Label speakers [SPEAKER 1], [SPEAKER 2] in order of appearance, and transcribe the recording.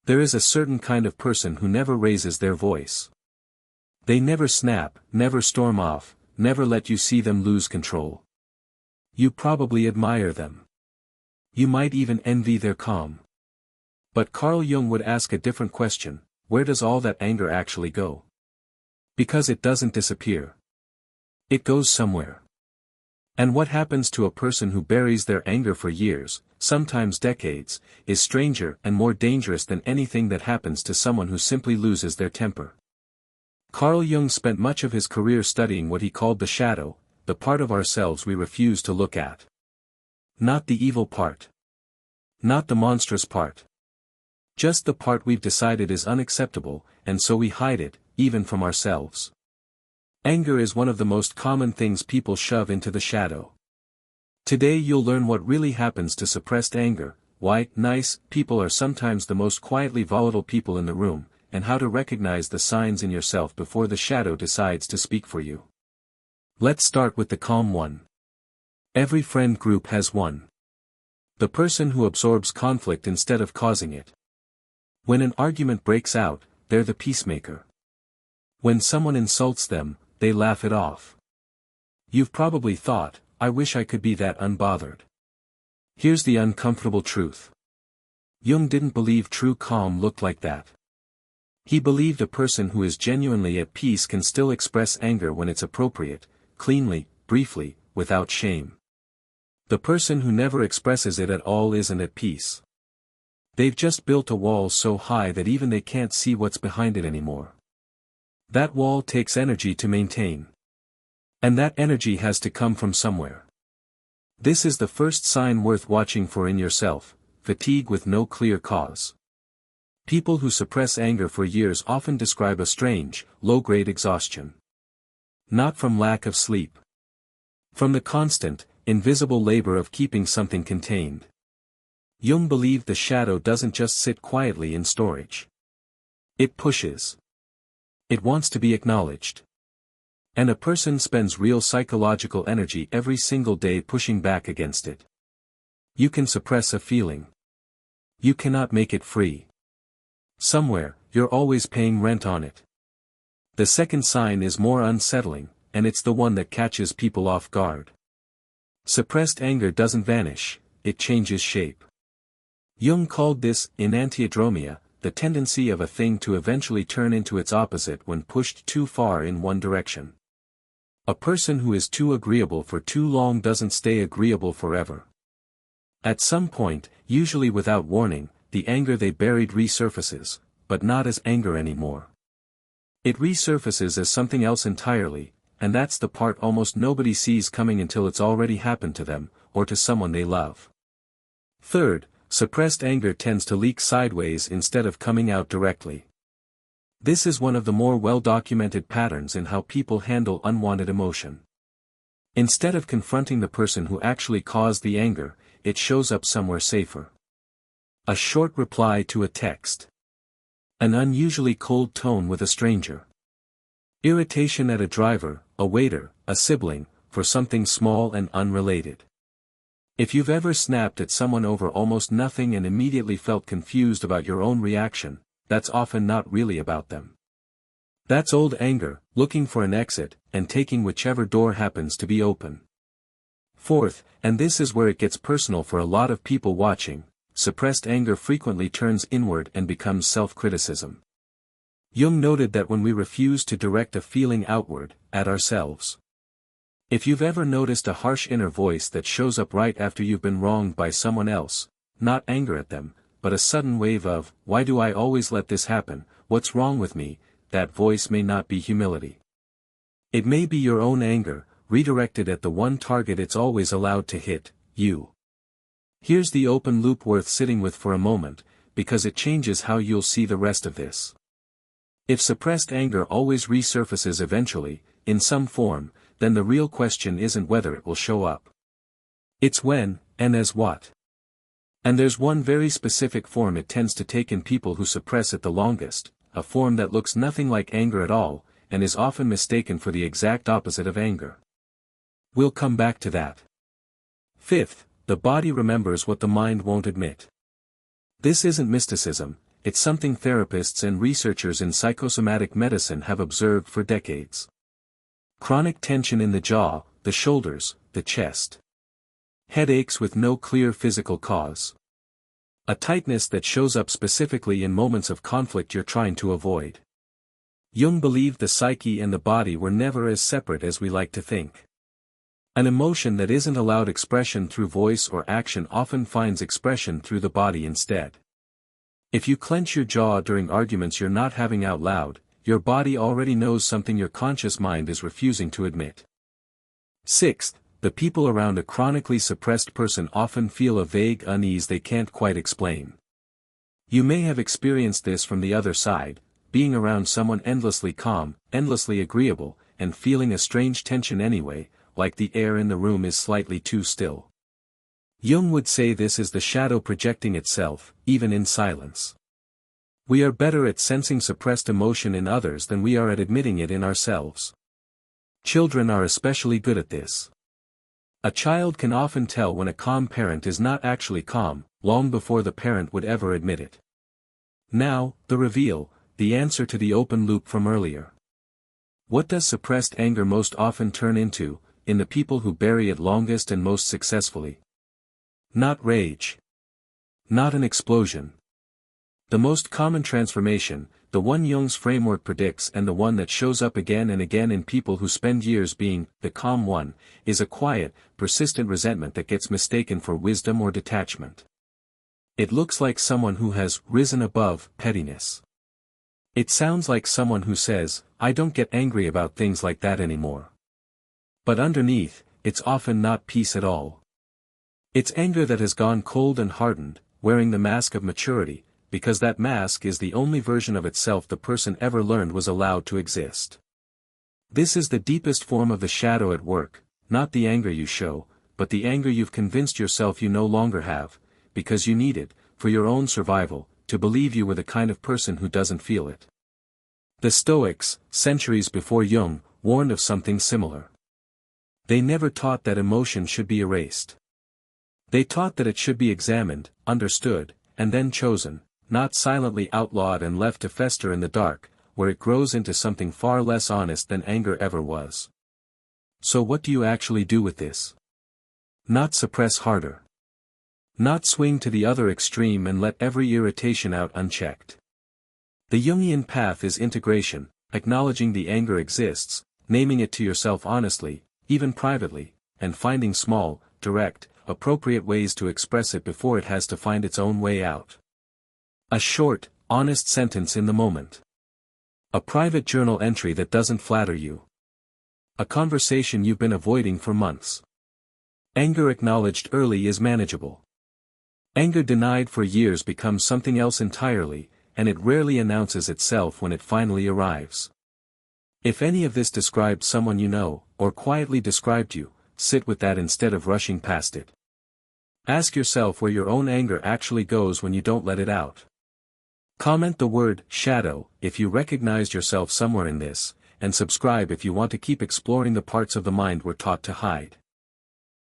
[SPEAKER 1] There is a certain kind of person who never raises their voice. They never snap, never storm off, never let you see them lose control. You probably admire them. You might even envy their calm. But Carl Jung would ask a different question: where does all that anger actually go? Because it doesn't disappear. It goes somewhere. And what happens to a person who buries their anger for years, sometimes decades, is stranger and more dangerous than anything that happens to someone who simply loses their temper. Carl Jung spent much of his career studying what he called the shadow, the part of ourselves we refuse to look at. Not the evil part. Not the monstrous part. Just the part we've decided is unacceptable, and so we hide it, even from ourselves. Anger is one of the most common things people shove into the shadow. Today you'll learn what really happens to suppressed anger, why nice people are sometimes the most quietly volatile people in the room, and how to recognize the signs in yourself before the shadow decides to speak for you. Let's start with the calm one. Every friend group has one. The person who absorbs conflict instead of causing it. When an argument breaks out, they're the peacemaker. When someone insults them, they laugh it off. You've probably thought, I wish I could be that unbothered. Here's the uncomfortable truth. Jung didn't believe true calm looked like that. He believed a person who is genuinely at peace can still express anger when it's appropriate, cleanly, briefly, without shame. The person who never expresses it at all isn't at peace. They've just built a wall so high that even they can't see what's behind it anymore. That wall takes energy to maintain. And that energy has to come from somewhere. This is the first sign worth watching for in yourself: fatigue with no clear cause. People who suppress anger for years often describe a strange, low-grade exhaustion. Not from lack of sleep. From the constant, invisible labor of keeping something contained. Jung believed the shadow doesn't just sit quietly in storage. It pushes. It wants to be acknowledged. And a person spends real psychological energy every single day pushing back against it. You can suppress a feeling. You cannot make it free. Somewhere, you're always paying rent on it. The second sign is more unsettling, and it's the one that catches people off guard. Suppressed anger doesn't vanish, it changes shape. Jung called this enantiodromia, the tendency of a thing to eventually turn into its opposite when pushed too far in one direction. A person who is too agreeable for too long doesn't stay agreeable forever. At some point, usually without warning, the anger they buried resurfaces, but not as anger anymore. It resurfaces as something else entirely, and that's the part almost nobody sees coming until it's already happened to them, or to someone they love. Third, suppressed anger tends to leak sideways instead of coming out directly. This is one of the more well-documented patterns in how people handle unwanted emotion. Instead of confronting the person who actually caused the anger, it shows up somewhere safer. A short reply to a text. An unusually cold tone with a stranger. Irritation at a driver, a waiter, a sibling, for something small and unrelated. If you've ever snapped at someone over almost nothing and immediately felt confused about your own reaction, that's often not really about them. That's old anger, looking for an exit, and taking whichever door happens to be open. Fourth, and this is where it gets personal for a lot of people watching, suppressed anger frequently turns inward and becomes self-criticism. Jung noted that when we refuse to direct a feeling outward, at ourselves. If you've ever noticed a harsh inner voice that shows up right after you've been wronged by someone else, not anger at them, but a sudden wave of, why do I always let this happen, what's wrong with me, that voice may not be humility. It may be your own anger, redirected at the one target it's always allowed to hit, you. Here's the open loop worth sitting with for a moment, because it changes how you'll see the rest of this. If suppressed anger always resurfaces eventually, in some form, then the real question isn't whether it will show up. It's when, and as what. And there's one very specific form it tends to take in people who suppress it the longest, a form that looks nothing like anger at all, and is often mistaken for the exact opposite of anger. We'll come back to that. Fifth, the body remembers what the mind won't admit. This isn't mysticism, it's something therapists and researchers in psychosomatic medicine have observed for decades. Chronic tension in the jaw, the shoulders, the chest. Headaches with no clear physical cause. A tightness that shows up specifically in moments of conflict you're trying to avoid. Jung believed the psyche and the body were never as separate as we like to think. An emotion that isn't allowed expression through voice or action often finds expression through the body instead. If you clench your jaw during arguments you're not having out loud, your body already knows something your conscious mind is refusing to admit. Sixth, the people around a chronically suppressed person often feel a vague unease they can't quite explain. You may have experienced this from the other side, being around someone endlessly calm, endlessly agreeable, and feeling a strange tension anyway, like the air in the room is slightly too still. Jung would say this is the shadow projecting itself, even in silence. We are better at sensing suppressed emotion in others than we are at admitting it in ourselves. Children are especially good at this. A child can often tell when a calm parent is not actually calm, long before the parent would ever admit it. Now, the reveal, the answer to the open loop from earlier. What does suppressed anger most often turn into, in the people who bury it longest and most successfully? Not rage. Not an explosion. The most common transformation, the one Jung's framework predicts and the one that shows up again and again in people who spend years being the calm one, is a quiet, persistent resentment that gets mistaken for wisdom or detachment. It looks like someone who has risen above pettiness. It sounds like someone who says, "I don't get angry about things like that anymore." But underneath, it's often not peace at all. It's anger that has gone cold and hardened, wearing the mask of maturity, because that mask is the only version of itself the person ever learned was allowed to exist. This is the deepest form of the shadow at work, not the anger you show, but the anger you've convinced yourself you no longer have, because you need it, for your own survival, to believe you were the kind of person who doesn't feel it. The Stoics, centuries before Jung, warned of something similar. They never taught that emotion should be erased. They taught that it should be examined, understood, and then chosen, not silently outlawed and left to fester in the dark, where it grows into something far less honest than anger ever was. So what do you actually do with this? Not suppress harder. Not swing to the other extreme and let every irritation out unchecked. The Jungian path is integration, acknowledging the anger exists, naming it to yourself honestly, even privately, and finding small, direct, appropriate ways to express it before it has to find its own way out. A short, honest sentence in the moment. A private journal entry that doesn't flatter you. A conversation you've been avoiding for months. Anger acknowledged early is manageable. Anger denied for years becomes something else entirely, and it rarely announces itself when it finally arrives. If any of this described someone you know, or quietly described you, sit with that instead of rushing past it. Ask yourself where your own anger actually goes when you don't let it out. Comment the word shadow if you recognized yourself somewhere in this, and subscribe if you want to keep exploring the parts of the mind we're taught to hide.